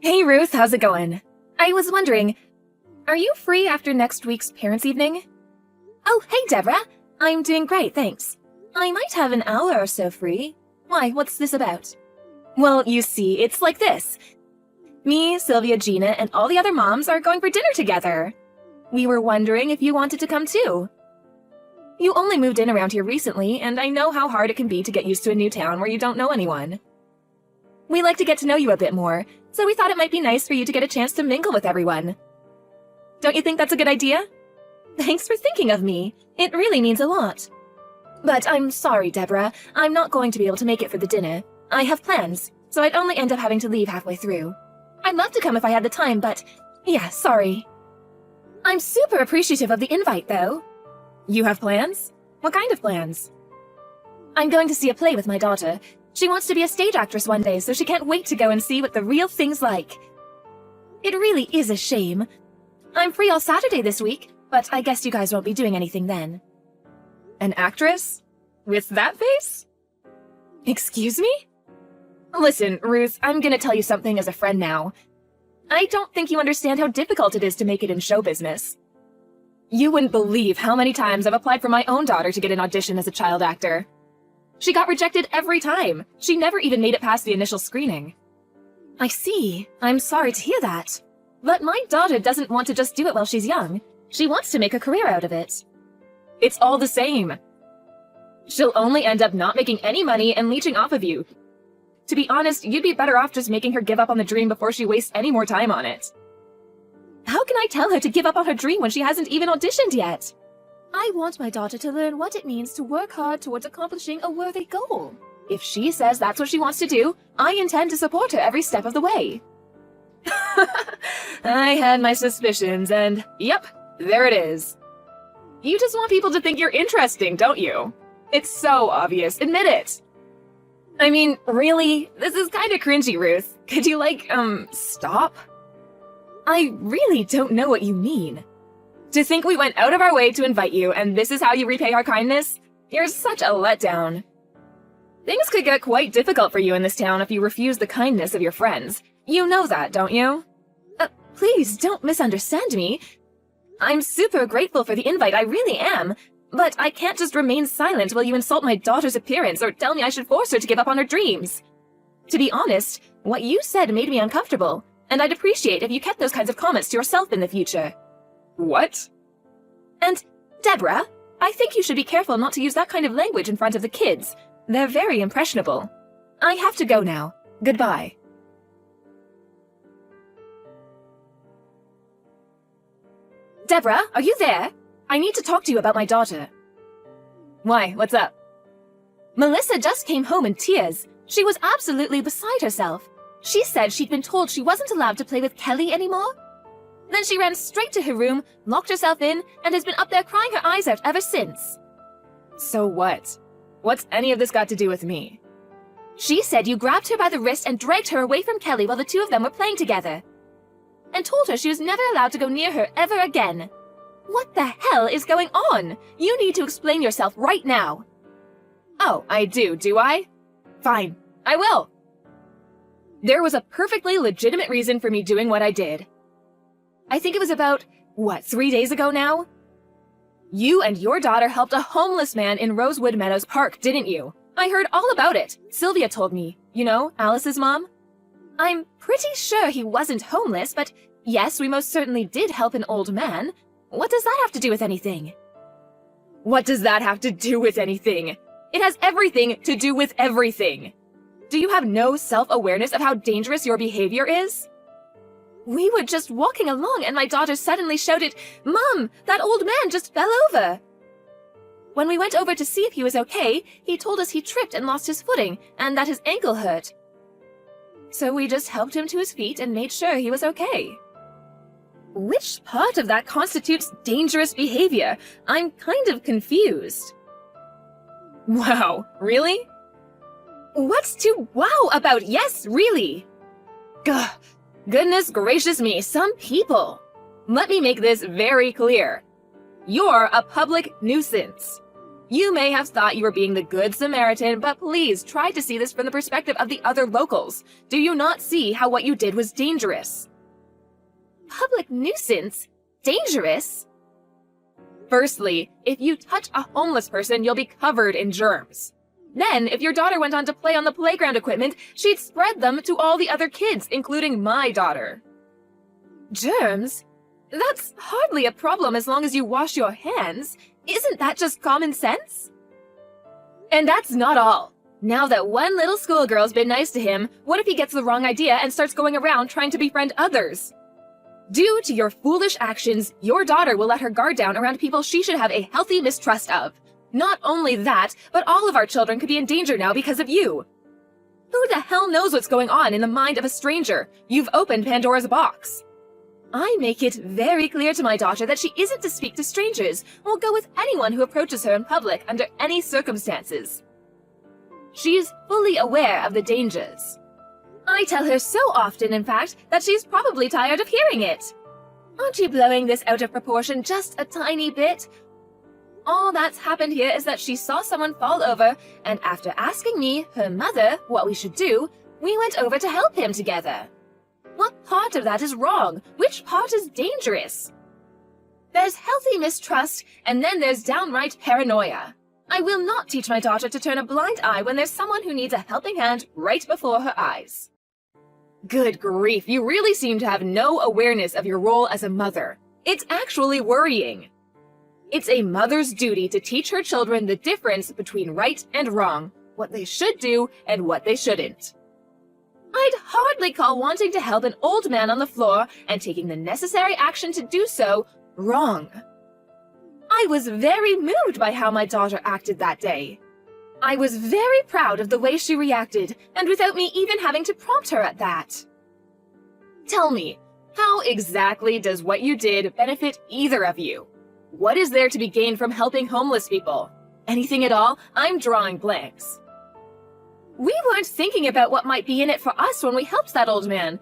Hey Ruth, how's it going? I was wondering, are you free after next week's parents' evening? Oh, hey Deborah. I'm doing great, thanks. I might have an hour or so free. Why, what's this about? Well, you see, it's like this. Me, Sylvia, Gina, and all the other moms are going for dinner together. We were wondering if you wanted to come too. You only moved in around here recently, and I know how hard it can be to get used to a new town where you don't know anyone. We like to get to know you a bit more, so we thought it might be nice for you to get a chance to mingle with everyone. Don't you think that's a good idea? Thanks for thinking of me. It really means a lot. But I'm sorry, Deborah. I'm not going to be able to make it for the dinner. I have plans, so I'd only end up having to leave halfway through. I'd love to come if I had the time, but yeah, sorry. I'm super appreciative of the invite, though. You have plans? What kind of plans? I'm going to see a play with my daughter. She wants to be a stage actress one day, so she can't wait to go and see what the real thing's like. It really is a shame. I'm free all Saturday this week, but I guess you guys won't be doing anything then. An actress? With that face? Excuse me? Listen, Ruth, I'm gonna tell you something as a friend now. I don't think you understand how difficult it is to make it in show business. You wouldn't believe how many times I've applied for my own daughter to get an audition as a child actor. She got rejected every time. She never even made it past the initial screening. I see. I'm sorry to hear that. But my daughter doesn't want to just do it while she's young. She wants to make a career out of it. It's all the same. She'll only end up not making any money and leeching off of you. To be honest, you'd be better off just making her give up on the dream before she wastes any more time on it. How can I tell her to give up on her dream when she hasn't even auditioned yet? I want my daughter to learn what it means to work hard towards accomplishing a worthy goal. If she says that's what she wants to do, I intend to support her every step of the way. I had my suspicions, and yep, there it is. You just want people to think you're interesting, don't you? It's so obvious, admit it. I mean, really? This is kinda cringy, Ruth. Could you, stop? I really don't know what you mean. To think we went out of our way to invite you, and this is how you repay our kindness? You're such a letdown. Things could get quite difficult for you in this town if you refuse the kindness of your friends. You know that, don't you? Please, don't misunderstand me. I'm super grateful for the invite, I really am. But I can't just remain silent while you insult my daughter's appearance or tell me I should force her to give up on her dreams. To be honest, what you said made me uncomfortable, and I'd appreciate if you kept those kinds of comments to yourself in the future. What? And, Deborah, I think you should be careful not to use that kind of language in front of the kids. They're very impressionable. I have to go now. Goodbye. Deborah, are you there? I need to talk to you about my daughter. Why? What's up? Melissa just came home in tears. She was absolutely beside herself. She said she'd been told she wasn't allowed to play with Kelly anymore. Then she ran straight to her room, locked herself in, and has been up there crying her eyes out ever since. So what? What's any of this got to do with me? She said you grabbed her by the wrist and dragged her away from Kelly while the two of them were playing together. And told her she was never allowed to go near her ever again. What the hell is going on? You need to explain yourself right now. Oh, I do I? Fine, I will. There was a perfectly legitimate reason for me doing what I did. I think it was about, 3 days ago now? You and your daughter helped a homeless man in Rosewood Meadows Park, didn't you? I heard all about it. Sylvia told me. You know, Alice's mom? I'm pretty sure he wasn't homeless, but yes, we most certainly did help an old man. What does that have to do with anything? What does that have to do with anything? It has everything to do with everything. Do you have no self-awareness of how dangerous your behavior is? We were just walking along and my daughter suddenly shouted, "Mom, that old man just fell over." When we went over to see if he was okay, he told us he tripped and lost his footing and that his ankle hurt. So we just helped him to his feet and made sure he was okay. Which part of that constitutes dangerous behavior? I'm kind of confused. Wow, really? What's to wow about? Yes, really? Gah, goodness gracious me, some people. Let me make this very clear. You're a public nuisance. You may have thought you were being the good Samaritan, but please try to see this from the perspective of the other locals. Do you not see how what you did was dangerous? Public nuisance? Dangerous? Firstly, if you touch a homeless person, you'll be covered in germs. Then, if your daughter went on to play on the playground equipment, she'd spread them to all the other kids, including my daughter. Germs? That's hardly a problem as long as you wash your hands. Isn't that just common sense? And that's not all. Now that one little schoolgirl's been nice to him, what if he gets the wrong idea and starts going around trying to befriend others? Due to your foolish actions, your daughter will let her guard down around people she should have a healthy mistrust of. Not only that, but all of our children could be in danger now because of you. Who the hell knows what's going on in the mind of a stranger? You've opened Pandora's box. I make it very clear to my daughter that she isn't to speak to strangers or go with anyone who approaches her in public under any circumstances. She's fully aware of the dangers. I tell her so often, in fact, that she's probably tired of hearing it. Aren't you blowing this out of proportion just a tiny bit? All that's happened here is that she saw someone fall over, and after asking me, her mother, what we should do, we went over to help him together. What part of that is wrong? Which part is dangerous? There's healthy mistrust, and then there's downright paranoia. I will not teach my daughter to turn a blind eye when there's someone who needs a helping hand right before her eyes. Good grief, you really seem to have no awareness of your role as a mother. It's actually worrying. It's a mother's duty to teach her children the difference between right and wrong, what they should do and what they shouldn't. I'd hardly call wanting to help an old man on the floor and taking the necessary action to do so wrong. I was very moved by how my daughter acted that day. I was very proud of the way she reacted, and without me even having to prompt her at that. Tell me, how exactly does what you did benefit either of you? What is there to be gained from helping homeless people? Anything at all? I'm drawing blanks. We weren't thinking about what might be in it for us when we helped that old man.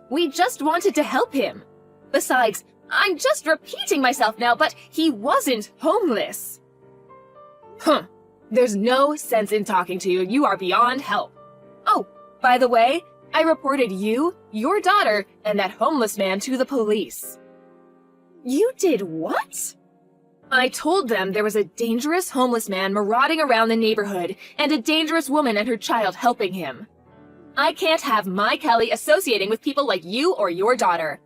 We just wanted to help him. Besides, I'm just repeating myself now, but he wasn't homeless. There's no sense in talking to you. You are beyond help. Oh, by the way, I reported you, your daughter, and that homeless man to the police. You did what? I told them there was a dangerous homeless man marauding around the neighborhood and a dangerous woman and her child helping him. I can't have my Kelly associating with people like you or your daughter.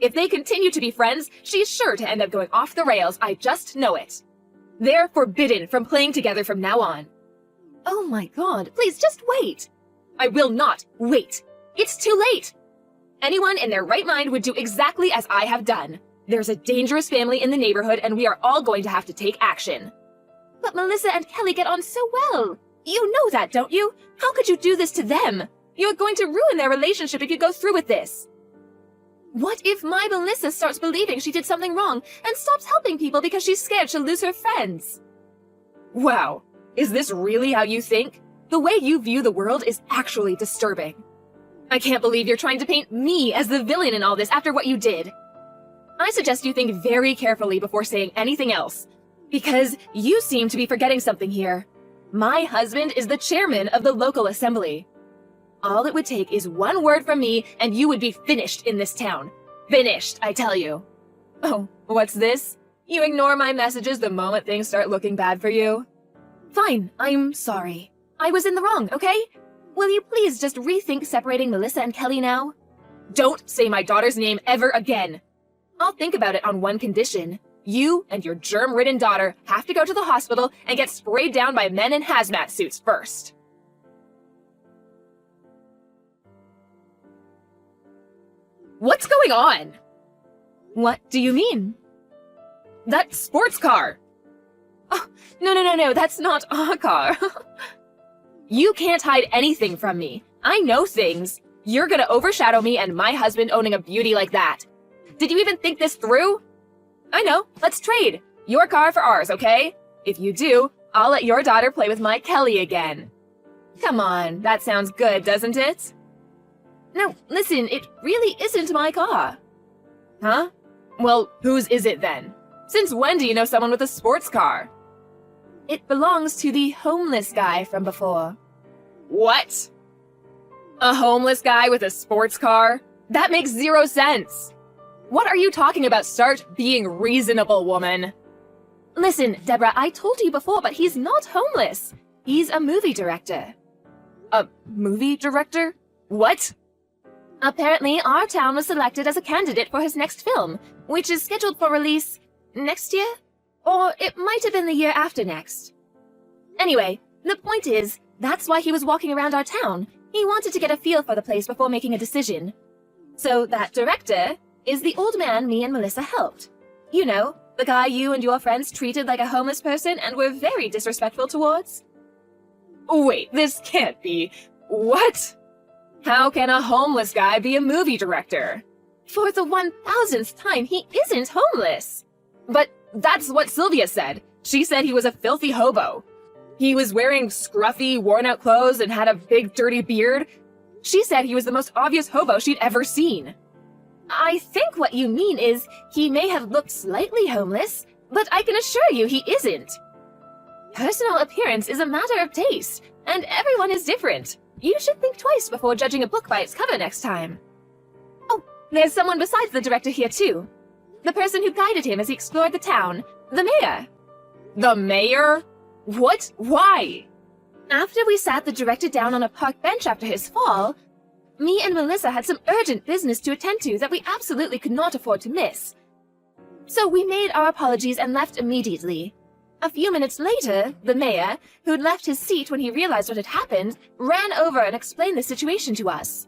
If they continue to be friends, she's sure to end up going off the rails. I just know it. They're forbidden from playing together from now on. Oh my God, please just wait. I will not wait. It's too late. Anyone in their right mind would do exactly as I have done. There's a dangerous family in the neighborhood and we are all going to have to take action. But Melissa and Kelly get on so well. You know that, don't you? How could you do this to them? You're going to ruin their relationship if you go through with this. What if my Melissa starts believing she did something wrong and stops helping people because she's scared she'll lose her friends? Wow, is this really how you think? The way you view the world is actually disturbing. I can't believe you're trying to paint me as the villain in all this after what you did. I suggest you think very carefully before saying anything else, because you seem to be forgetting something here. My husband is the chairman of the local assembly. All it would take is one word from me and you would be finished in this town. Finished, I tell you. Oh, what's this? You ignore my messages the moment things start looking bad for you? Fine, I'm sorry. I was in the wrong, okay? Will you please just rethink separating Melissa and Kelly now? Don't say my daughter's name ever again. I'll think about it on one condition. You and your germ-ridden daughter have to go to the hospital and get sprayed down by men in hazmat suits first. What's going on? What do you mean? That sports car. Oh, no, that's not our car. You can't hide anything from me. I know things. You're gonna overshadow me and my husband owning a beauty like that. Did you even think this through? I know, let's trade. Your car for ours, okay? If you do, I'll let your daughter play with my Kelly again. Come on, that sounds good, doesn't it? No, listen, it really isn't my car. Huh? Well, whose is it then? Since when do you know someone with a sports car? It belongs to the homeless guy from before. What? A homeless guy with a sports car? That makes zero sense. What are you talking about? Start being reasonable, woman. Listen, Deborah, I told you before, but he's not homeless. He's a movie director. A movie director? What? Apparently, our town was selected as a candidate for his next film, which is scheduled for release next year? Or it might have been the year after next. Anyway, the point is, that's why he was walking around our town. He wanted to get a feel for the place before making a decision. So that director is the old man me and Melissa helped. You know, the guy you and your friends treated like a homeless person and were very disrespectful towards. Wait, this can't be. What? How can a homeless guy be a movie director? For the 1000th time, he isn't homeless. But that's what Sylvia said. She said he was a filthy hobo. He was wearing scruffy, worn-out clothes and had a big, dirty beard. She said he was the most obvious hobo she'd ever seen. I think what you mean is he may have looked slightly homeless, but I can assure you he isn't. Personal appearance is a matter of taste, and everyone is different. You should think twice before judging a book by its cover next time. Oh, there's someone besides the director here too. The person who guided him as he explored the town, the mayor. The mayor? What? Why? After we sat the director down on a park bench after his fall, me and Melissa had some urgent business to attend to that we absolutely could not afford to miss. So we made our apologies and left immediately. A few minutes later, the mayor, who'd left his seat when he realized what had happened, ran over and explained the situation to us.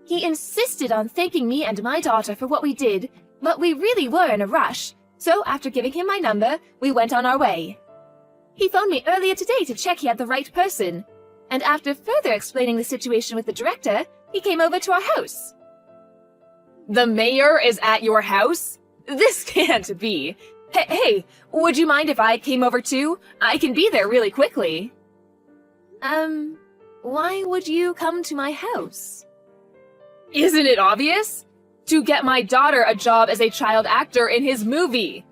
He insisted on thanking me and my daughter for what we did, but we really were in a rush, so after giving him my number, we went on our way. He phoned me earlier today to check he had the right person, and after further explaining the situation with the director, he came over to our house. The mayor is at your house? This can't be. Hey, would you mind if I came over too? I can be there really quickly. Why would you come to my house? Isn't it obvious? To get my daughter a job as a child actor in his movie.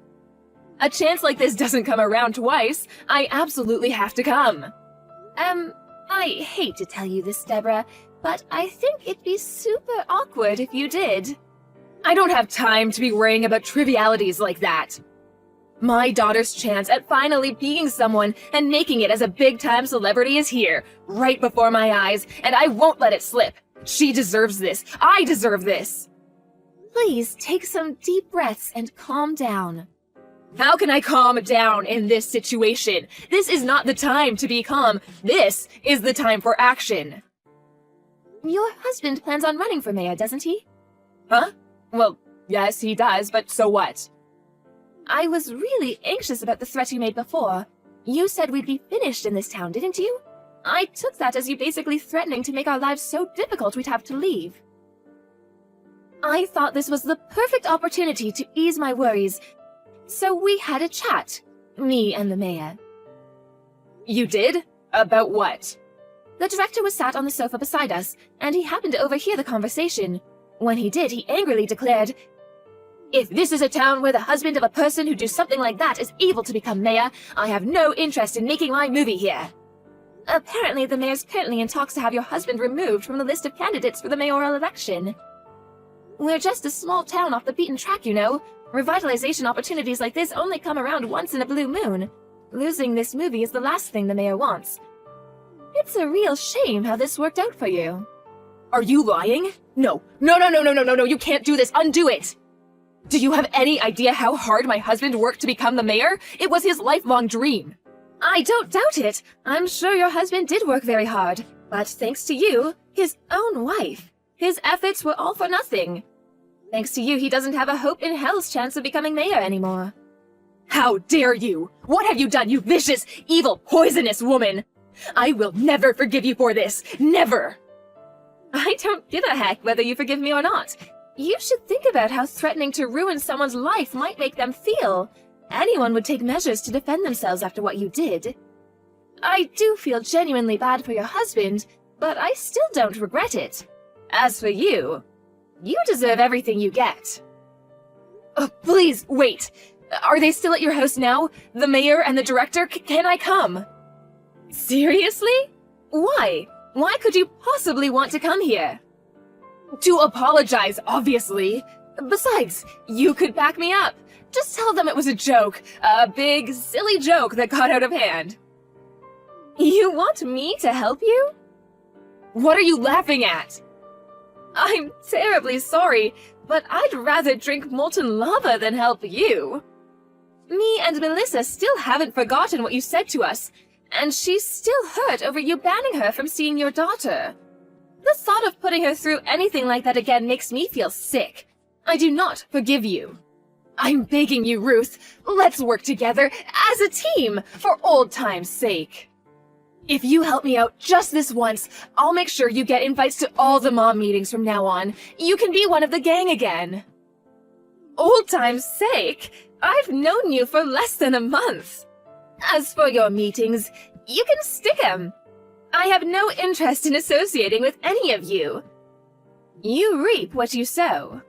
A chance like this doesn't come around twice. I absolutely have to come. I hate to tell you this, Deborah, but I think it'd be super awkward if you did. I don't have time to be worrying about trivialities like that. My daughter's chance at finally being someone and making it as a big-time celebrity is here, right before my eyes, and I won't let it slip. She deserves this. I deserve this. Please take some deep breaths and calm down. How can I calm down in this situation? This is not the time to be calm. This is the time for action. Your husband plans on running for mayor, doesn't he? Huh? Well, yes, he does, but so what? I was really anxious about the threat you made before. You said we'd be finished in this town, didn't you? I took that as you basically threatening to make our lives so difficult we'd have to leave. I thought this was the perfect opportunity to ease my worries, so we had a chat, me and the mayor. You did? About what? The director was sat on the sofa beside us, and he happened to overhear the conversation. When he did, he angrily declared, "If this is a town where the husband of a person who does something like that is able to become mayor, I have no interest in making my movie here." Apparently, the mayor's currently in talks to have your husband removed from the list of candidates for the mayoral election. We're just a small town off the beaten track, you know. Revitalization opportunities like this only come around once in a blue moon. Losing this movie is the last thing the mayor wants. It's a real shame how this worked out for you. Are you lying? No, you can't do this. Undo it. Do you have any idea how hard my husband worked to become the mayor? It was his lifelong dream. I don't doubt it. I'm sure your husband did work very hard. But thanks to you, his own wife, his efforts were all for nothing. Thanks to you, he doesn't have a hope in hell's chance of becoming mayor anymore. How dare you? What have you done, you vicious, evil, poisonous woman? I will never forgive you for this. Never. I don't give a heck whether you forgive me or not. You should think about how threatening to ruin someone's life might make them feel. Anyone would take measures to defend themselves after what you did. I do feel genuinely bad for your husband, but I still don't regret it. As for you, you deserve everything you get. Please, wait. Are they still at your house now? The mayor and the director? Can I come? Seriously? Why? Why could you possibly want to come here? To apologize, obviously. Besides, you could back me up. Just tell them it was a joke. A big, silly joke that got out of hand. You want me to help you? What are you laughing at? I'm terribly sorry, but I'd rather drink molten lava than help you. Me and Melissa still haven't forgotten what you said to us, and she's still hurt over you banning her from seeing your daughter. The thought of putting her through anything like that again makes me feel sick. I do not forgive you. I'm begging you, Ruth, let's work together as a team for old time's sake. If you help me out just this once, I'll make sure you get invites to all the mom meetings from now on. You can be one of the gang again. Old time's sake? I've known you for less than a month. As for your meetings, you can stick 'em. I have no interest in associating with any of you. You reap what you sow.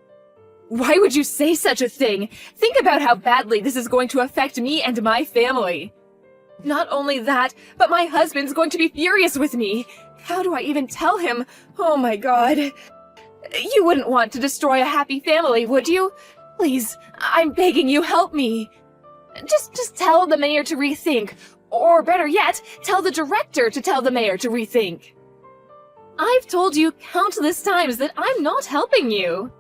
Why would you say such a thing? Think about how badly this is going to affect me and my family. Not only that, but my husband's going to be furious with me. How do I even tell him? Oh my god. You wouldn't want to destroy a happy family, would you? Please, I'm begging you, help me. Just tell the mayor to rethink. Or better yet, tell the director to tell the mayor to rethink. I've told you countless times that I'm not helping you.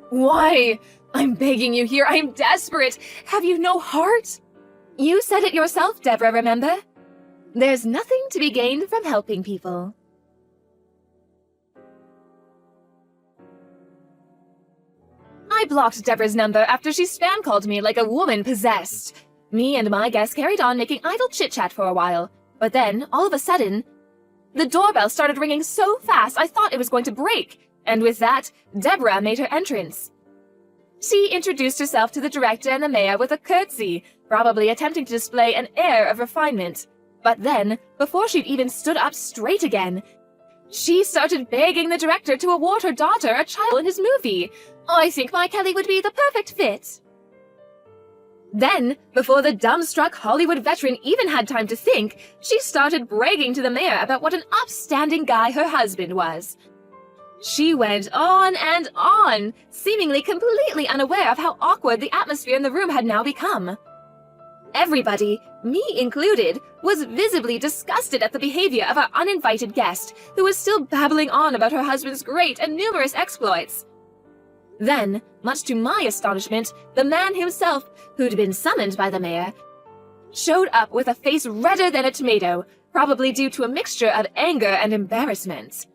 Why? I'm begging you here. I'm desperate. Have you no heart? You said it yourself, Deborah, remember? There's nothing to be gained from helping people. I blocked Deborah's number after she spam called me like a woman possessed. Me and my guest carried on making idle chit-chat for a while, but then, all of a sudden, the doorbell started ringing so fast I thought it was going to break, and with that, Deborah made her entrance. She introduced herself to the director and the mayor with a curtsy, probably attempting to display an air of refinement. But then, before she'd even stood up straight again, she started begging the director to award her daughter a child in his movie. I think my Kelly would be the perfect fit. Then, before the dumbstruck Hollywood veteran even had time to think, she started bragging to the mayor about what an upstanding guy her husband was. She went on and on, seemingly completely unaware of how awkward the atmosphere in the room had now become. Everybody, me included, was visibly disgusted at the behavior of our uninvited guest, who was still babbling on about her husband's great and numerous exploits. Then, much to my astonishment, the man himself, who'd been summoned by the mayor, showed up with a face redder than a tomato, probably due to a mixture of anger and embarrassment.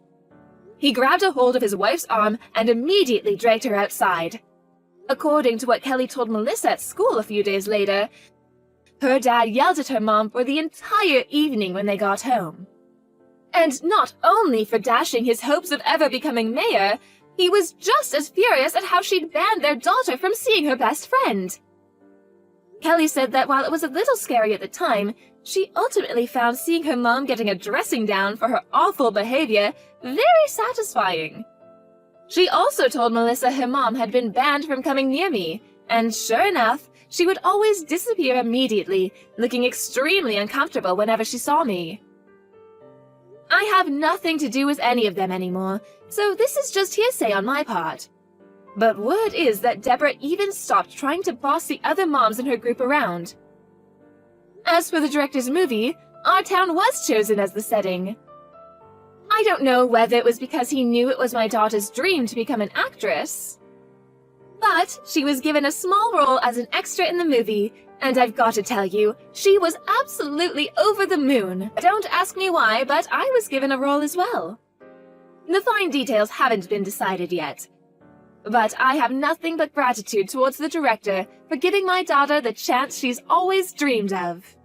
He grabbed a hold of his wife's arm and immediately dragged her outside. According to what Kelly told Melissa at school a few days later, her dad yelled at her mom for the entire evening when they got home. And not only for dashing his hopes of ever becoming mayor, he was just as furious at how she'd banned their daughter from seeing her best friend. Kelly said that while it was a little scary at the time, she ultimately found seeing her mom getting a dressing down for her awful behavior very satisfying. She also told Melissa her mom had been banned from coming near me, and sure enough, she would always disappear immediately, looking extremely uncomfortable whenever she saw me. I have nothing to do with any of them anymore, so this is just hearsay on my part. But word is that Deborah even stopped trying to boss the other moms in her group around. As for the director's movie, our town was chosen as the setting. I don't know whether it was because he knew it was my daughter's dream to become an actress, but she was given a small role as an extra in the movie, and I've got to tell you, she was absolutely over the moon. Don't ask me why, but I was given a role as well. The fine details haven't been decided yet, but I have nothing but gratitude towards the director for giving my daughter the chance she's always dreamed of.